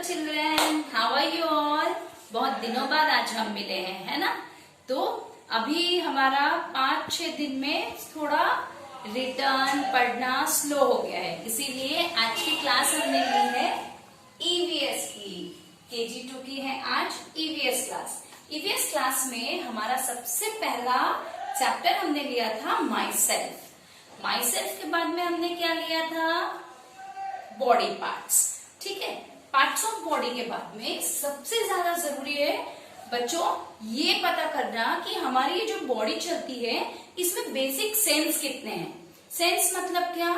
Children, how are you all. बहुत दिनों बाद आज हम मिले हैं, है ना। तो अभी हमारा 5-6 दिन में थोड़ा रिटर्न पढ़ना स्लो हो गया है, इसीलिए आज की क्लास हमने ली है ईवीएस की। KG2 की है आज ईवीएस क्लास। ईवीएस क्लास में हमारा सबसे पहला चैप्टर हमने लिया था माई सेल्फ। माई सेल्फ के बाद में हमने क्या लिया था, बॉडी पार्ट्स। ठीक है, पार्ट्स ऑफ बॉडी के बाद में सबसे ज्यादा जरूरी है बच्चों ये पता करना कि हमारी ये जो बॉडी चलती है इसमें बेसिक सेंस कितने हैं। सेंस मतलब क्या,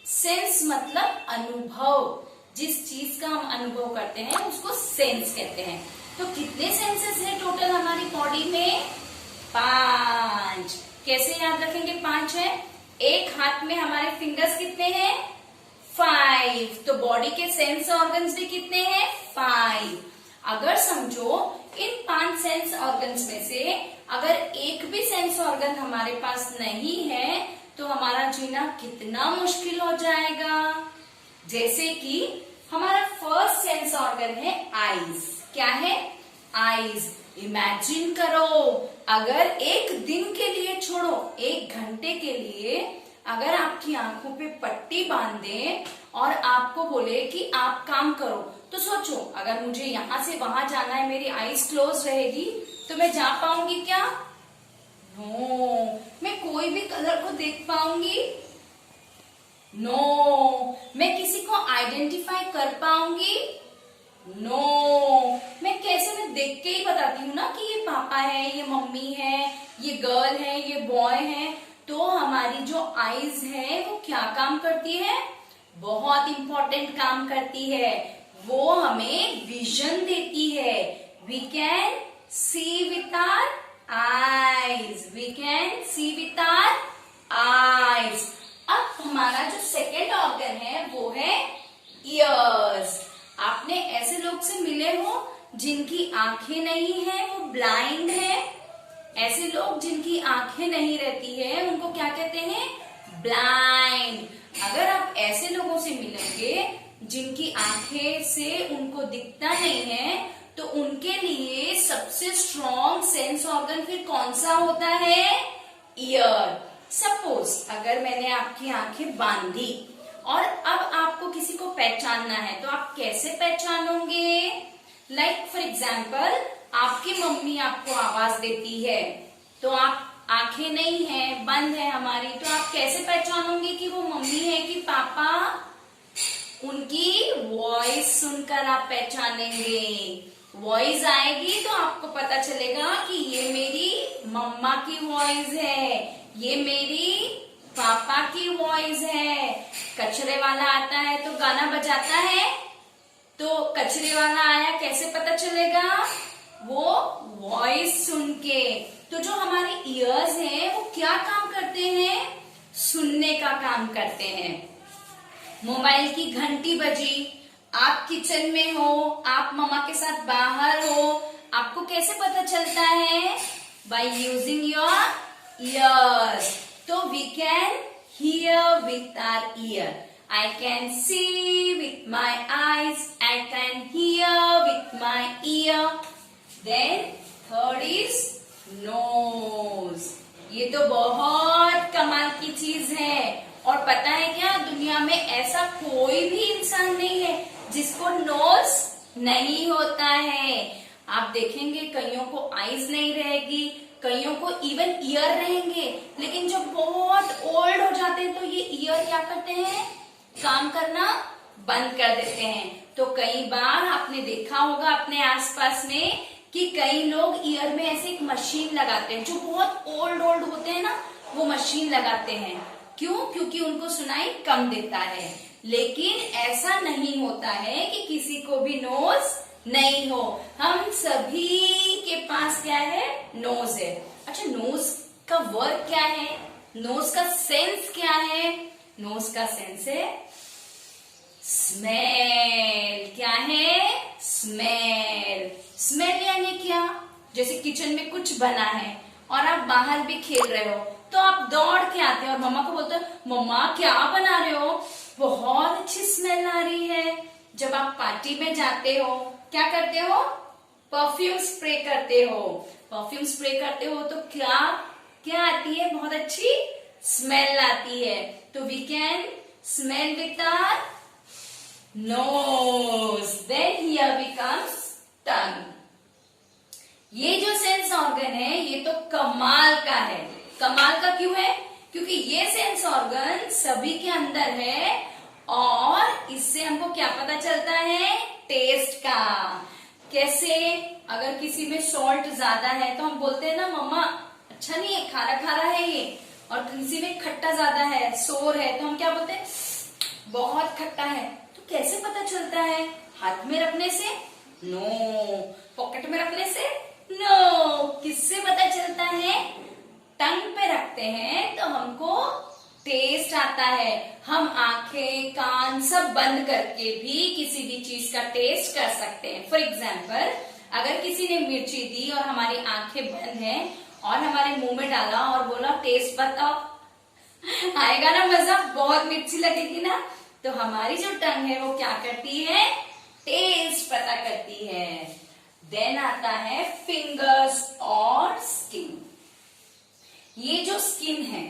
सेंस मतलब अनुभव। जिस चीज का हम अनुभव करते हैं उसको सेंस कहते हैं। तो कितने सेंसेस हैं टोटल हमारी बॉडी में? 5। कैसे याद रखेंगे? 5 है। एक हाथ में हमारे फिंगर्स कितने हैं? 5। तो बॉडी के सेंस ऑर्गन्स भी कितने हैं? 5। अगर समझो इन 5 सेंस ऑर्गन्स में से अगर एक भी सेंस ऑर्गन हमारे पास नहीं है तो हमारा जीना कितना मुश्किल हो जाएगा। जैसे कि हमारा फर्स्ट सेंस ऑर्गन है आईज। क्या है? आईज। इमेजिन करो अगर एक दिन के लिए छोड़ो, 1 घंटे के लिए अगर आपकी आंखों पे पट्टी बांध दे और आपको बोले कि आप काम करो, तो सोचो अगर मुझे यहां से वहां जाना है, मेरी आईज क्लोज रहेगी तो मैं जा पाऊंगी क्या? नो। मैं कोई भी कलर को देख पाऊंगी? नो। मैं किसी को आइडेंटिफाई कर पाऊंगी? नो। मैं कैसे, मैं देख के ही बताती हूँ ना कि ये पापा है, ये मम्मी है, ये गर्ल है, ये बॉय है। तो हमारी जो आईज है वो क्या काम करती है? बहुत इंपॉर्टेंट काम करती है। वो हमें विजन देती है। We can see with our eyes. We can see with our eyes. अब हमारा जो सेकेंड ऑर्गन है वो है ईयर्स। आपने ऐसे लोग से मिले हो जिनकी आंखें नहीं है, वो ब्लाइंड है। ऐसे लोग जिनकी आंखें नहीं रहती है उनको क्या कहते हैं? ब्लाइंड। अगर आप ऐसे लोगों से मिलेंगे जिनकी आंखें से उनको दिखता नहीं है तो उनके लिए सबसे स्ट्रॉन्ग सेंस ऑर्गन फिर कौन सा होता है? ईयर। सपोज अगर मैंने आपकी आंखें बांधी और अब आपको किसी को पहचानना है तो आप कैसे पहचानोगे? लाइक फॉर एग्जाम्पल आपकी मम्मी आपको आवाज देती है तो आप आंखें नहीं है, बंद है हमारी, तो आप कैसे पहचानोगे कि वो मम्मी है कि पापा? उनकी वॉइस सुनकर आप पहचानेंगे। वॉइस आएगी तो आपको पता चलेगा कि ये मेरी मम्मा की वॉइस है, ये मेरी पापा की वॉइस है। कचरे वाला आता है तो गाना बजाता है, तो कचरे वाला आया कैसे पता चलेगा? वो वॉइस सुन के। तो जो हमारे ईयर्स हैं वो क्या काम करते हैं? सुनने का काम करते हैं। मोबाइल की घंटी बजी, आप किचन में हो, आप मम्मा के साथ बाहर हो, आपको कैसे पता चलता है? By using your ears. तो we can hear with our ear. I can see with my eyes, I can hear with my ear. Then third is nose. ये तो बहुत कमाल की चीज है। और पता है क्या, दुनिया में ऐसा कोई भी इंसान नहीं है जिसको नोज नहीं होता है। आप देखेंगे कईयों को आईज नहीं रहेगी, कईयों को इवन ईयर रहेंगे, लेकिन जब बहुत ओल्ड हो जाते हैं तो ये ईयर क्या करते हैं? काम करना बंद कर देते हैं। तो कई बार आपने देखा होगा अपने आसपास में कि कई लोग ईयर में ऐसे एक मशीन लगाते हैं, जो बहुत ओल्ड होते हैं ना, वो मशीन लगाते हैं। क्यों? क्योंकि उनको सुनाई कम देता है। लेकिन ऐसा नहीं होता है कि किसी को भी नोज नहीं हो। हम सभी के पास क्या है? नोज है। अच्छा, नोज का वर्क क्या है? नोज का सेंस क्या है? नोज का सेंस है स्मेल। क्या है? स्मेल। स्मेल यानी क्या? जैसे किचन में कुछ बना है और आप बाहर भी खेल रहे हो तो आप दौड़ के आते हैं और मम्मा को बोलते हो, मम्मा क्या बना रहे हो? बहुत अच्छी स्मेल आ रही है। जब आप पार्टी में जाते हो क्या करते हो? परफ्यूम स्प्रे करते हो। परफ्यूम स्प्रे करते हो तो क्या क्या आती है? बहुत अच्छी स्मेल आती है। तो we can smell with our nose. Then here becomes tongue. ये जो सेंस ऑर्गन है ये तो कमाल का है। कमाल का क्यों है? क्योंकि ये सेंस ऑर्गन सभी के अंदर है और इससे हमको क्या पता चलता है? टेस्ट का। कैसे? अगर किसी में सॉल्ट ज्यादा है तो हम बोलते हैं ना मम्मा अच्छा नहीं है, खारा खारा है ये। और किसी में खट्टा ज्यादा है, सोर है, तो हम क्या बोलते हैं? बहुत खट्टा है। तो कैसे पता चलता है? हाथ में रखने से? नो। पॉकेट में रखने से? नो। किससे पता चलता है? टंग पे रखते हैं तो हमको टेस्ट आता है। हम आंखें कान सब बंद करके भी किसी भी चीज का टेस्ट कर सकते हैं। फॉर एग्जाम्पल अगर किसी ने मिर्ची दी और हमारी आंखें बंद हैं और हमारे मुंह में डाला और बोला टेस्ट बताओ, आएगा ना मजा? बहुत मिर्ची लगेगी ना। तो हमारी जो टंग है वो क्या करती है? टेस्ट पता करती है। देन आता है फिंगर्स और स्किन। ये जो स्किन है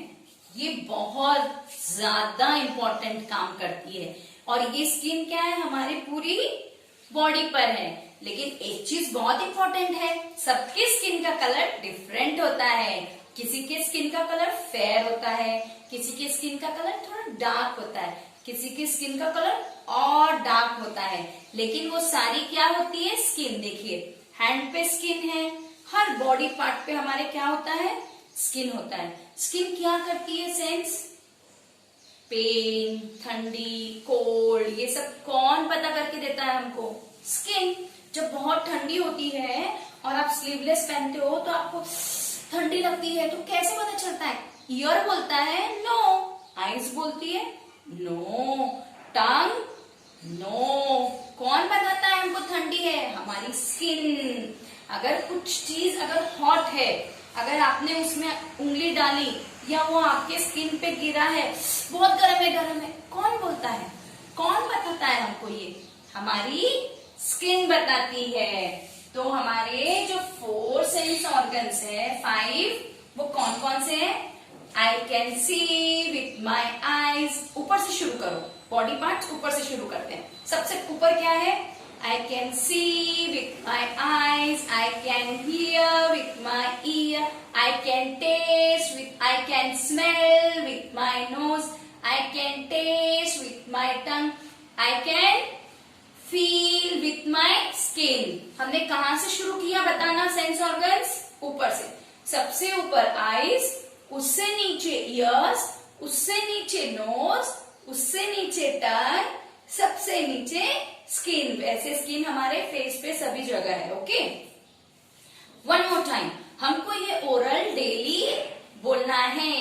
ये बहुत ज्यादा इंपॉर्टेंट काम करती है और ये स्किन क्या है? हमारी पूरी बॉडी पर है। लेकिन एक चीज बहुत इंपॉर्टेंट है, सबके स्किन का कलर डिफरेंट होता है। किसी के स्किन का कलर फेयर होता है, किसी के स्किन का कलर थोड़ा डार्क होता है, किसी के स्किन का कलर और डार्क होता है। लेकिन वो सारी क्या होती है? स्किन। देखिए हैंड पे स्किन है, हर बॉडी पार्ट पे हमारे क्या होता है? स्किन होता है। स्किन क्या करती है? सेंस पेन, ठंडी, कोल्ड, ये सब कौन पता करके देता है हमको? स्किन। जब बहुत ठंडी होती है और आप स्लीवलेस पहनते हो तो आपको ठंडी लगती है, तो कैसे पता चलता है? ईयर बोलता है नो, आईज बोलती है नो, टंग नो। कौन बताता है हमको ठंडी है? हमारी स्किन। अगर कुछ चीज अगर हॉट है, अगर आपने उसमें उंगली डाली या वो आपके स्किन पे गिरा है, बहुत गर्म है, गर्म है, कौन बोलता है? कौन बताता है हमको? ये हमारी स्किन बताती है। तो हमारे जो 4 सेंस ऑर्गन्स है, 5, वो कौन कौन से हैं? I can see with my eyes. ऊपर से शुरू करो, बॉडी पार्ट्स ऊपर से शुरू करते हैं। सबसे ऊपर क्या है? I can see with my eyes, I can hear with my ear, I can taste with, I can smell with my nose, I can taste with my tongue, I can feel with my skin. हमने कहाँ से शुरू किया बताना? Sense organs ऊपर से। सबसे ऊपर आईज, उससे नीचे ईयर्स, उससे नीचे नोज, उससे नीचे टंग, सबसे नीचे स्किन। ऐसे स्किन हमारे फेस पे सभी जगह है। Okay, one more time. हमको ये ओरल डेली बोलना है।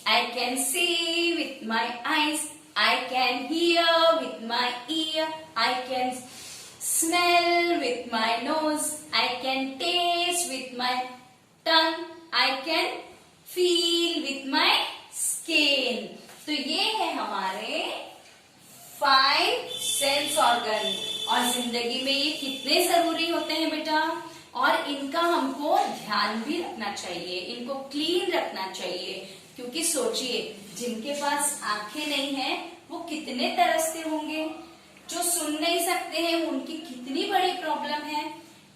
I can see with my eyes, I can hear with my ear, I can smell with my nose, I can taste with my tongue, I can feel with my skin. तो ये है हमारे 5 सेंस ऑर्गन। और जिंदगी में ये कितने जरूरी होते हैं बेटा, और इनका हमको ध्यान भी रखना चाहिए, इनको क्लीन रखना चाहिए। क्योंकि सोचिए जिनके पास आंखें नहीं है वो कितने तरसते होंगे, जो सुन नहीं सकते हैं उनकी कितनी बड़ी प्रॉब्लम है।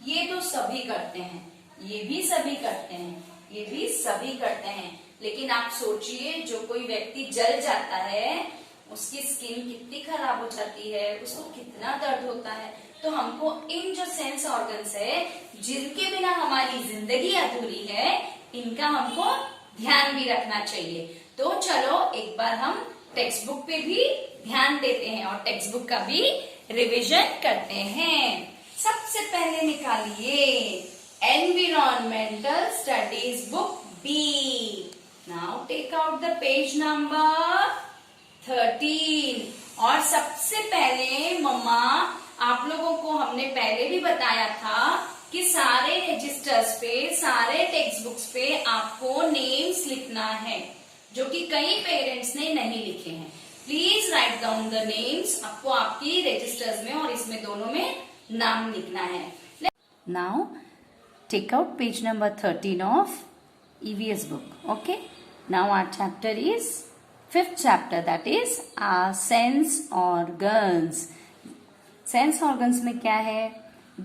ये तो सभी करते हैं, ये भी सभी करते हैं, ये भी सभी करते हैं। लेकिन आप सोचिए जो कोई व्यक्ति जल जाता है उसकी स्किन कितनी खराब हो जाती है, उसको कितना दर्द होता है। तो हमको इन जो सेंस ऑर्गन्स है जिनके बिना हमारी जिंदगी अधूरी है, इनका हमको ध्यान भी रखना चाहिए। तो चलो एक बार हम टेक्स्ट बुक पे भी ध्यान देते हैं और टेक्स्ट बुक का भी रिवीजन करते हैं। सबसे पहले निकालिए environmental studies book B. Now take out the page number 13। और सबसे पहले मम्मा आप लोगों को हमने पहले भी बताया था कि सारे रजिस्टर्स पे, सारे टेक्स्ट बुक्स पे आपको नेम्स लिखना है, जो कि कई पेरेंट्स ने नहीं लिखे हैं। Please write down the names. आपको आपकी रजिस्टर्स में और इसमें दोनों में नाम लिखना है। Now take out page number 13 of EVS book. Okay, now our chapter is 5th chapter, that is our sense organs. Sense organs में क्या है?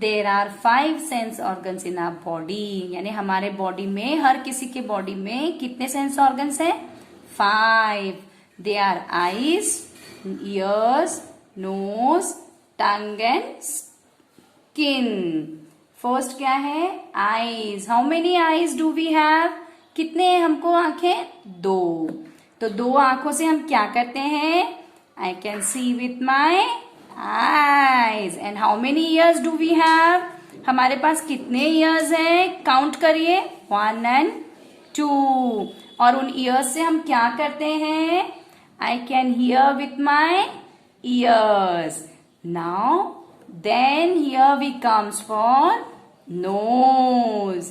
There are 5 sense organs in our body. यानी हमारे बॉडी में, हर किसी के बॉडी में कितने सेंस ऑर्गन्स हैं? 5. They are eyes, ears, nose, tongue and skin. फर्स्ट क्या है? Eyes. How many eyes do we have? कितने हमको आंखें? 2. तो 2 आंखों से हम क्या करते हैं? I can see with my eyes. And how many ears do we have? हमारे पास कितने ईयर्स हैं? काउंट करिए. 1 and 2. और उन ईयर्स से हम क्या करते हैं? I can hear with my ears. Now then here we comes for nose.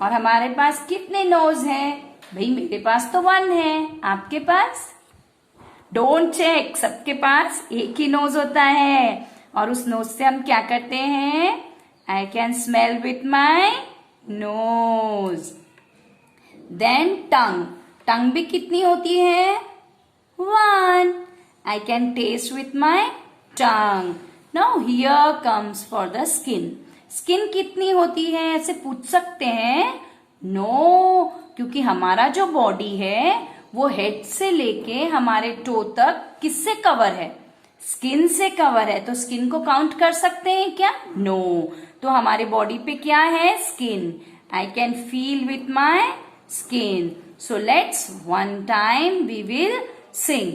और हमारे पास कितने नोज हैं? भाई मेरे पास तो 1 है, आपके पास? डोंट चेक, सबके पास एक ही नोज होता है. और उस नोज से हम क्या करते हैं? I can smell with my nose. Then tongue. Tongue भी कितनी होती है? 1. I can taste with my tongue. Now here comes for the skin. Skin कितनी होती है? ऐसे पूछ सकते हैं? नो, क्योंकि हमारा जो बॉडी है वो हेड से लेके हमारे टो तक किससे कवर है? स्किन से कवर है. तो स्किन को काउंट कर सकते हैं क्या? नो. तो हमारे बॉडी पे क्या है? Skin. I can feel with my skin. So let's one time we will sing.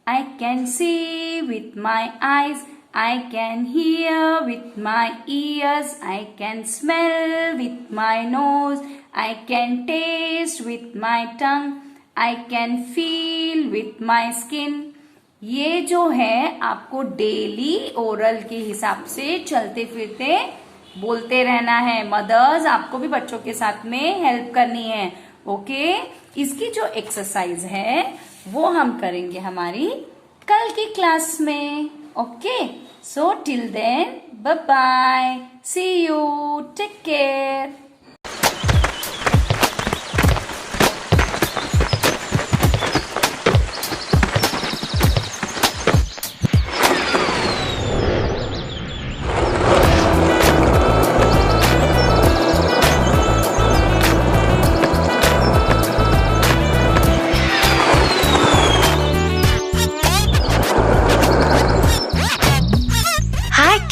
I can see with my eyes. I can hear with my ears. I can smell with my nose. I can taste with my tongue. I can feel with my skin. ये जो है आपको daily oral के हिसाब से चलते फिरते बोलते रहना है. मदर्स आपको भी बच्चों के साथ में हेल्प करनी है. ओके, इसकी जो एक्सरसाइज है वो हम करेंगे हमारी कल की क्लास में. Okay, so till then, bye bye. See you. Take care.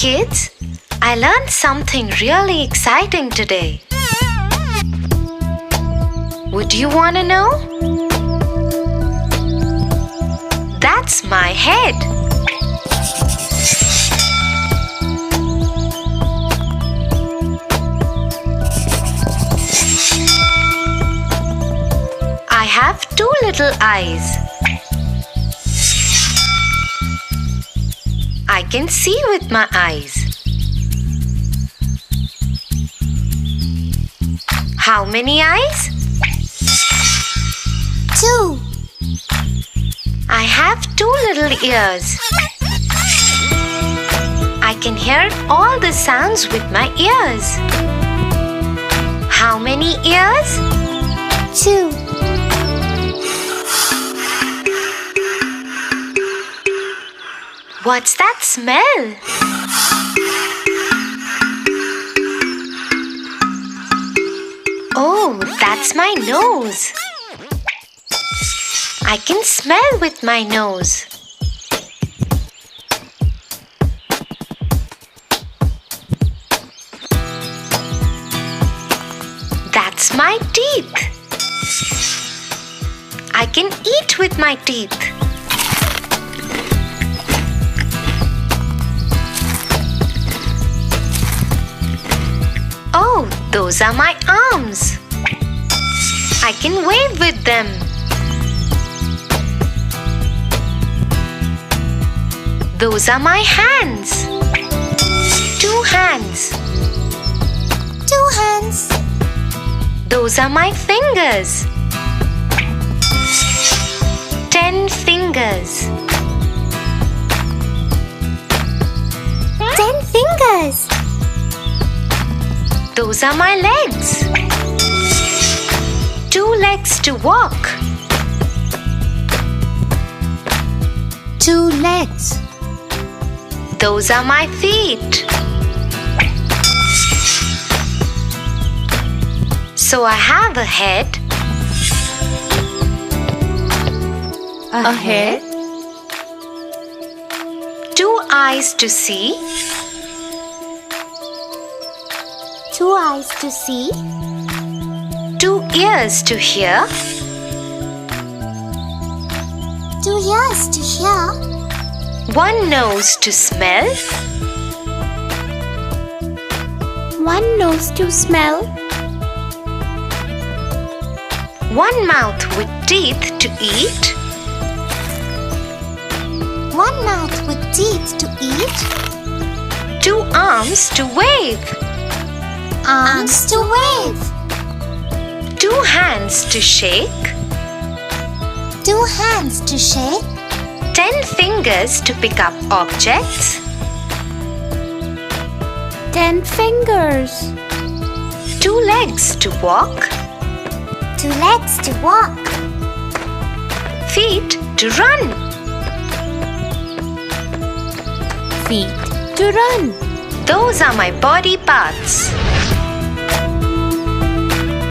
Kids, I learned something really exciting today. Would you want to know? That's my head. I have 2 little eyes. I can see with my eyes. How many eyes? 2. I have 2 little ears. I can hear all the sounds with my ears. How many ears? 2. What's that smell? Oh, that's my nose. I can smell with my nose. That's my teeth. I can eat with my teeth. Oh, those are my arms. I can wave with them. Those are my hands. 2 hands. 2 hands. Those are my fingers. 10 fingers. fingers. Those are my legs. 2 legs to walk. 2 legs. Those are my feet. So I have a head, A head. 2 eyes to see, 2 eyes to see. 2 ears to hear, 2 ears to hear. 1 nose to smell, 1 nose to smell. 1 mouth with teeth to eat, 1 mouth with teeth to eat. 2 arms to wave, Arms to wave. 2 hands to shake, 2 hands to shake. 10 fingers to pick up objects, 10 fingers. 2 legs to walk, 2 legs to walk. feet to run. Feet to run. Those are my body parts.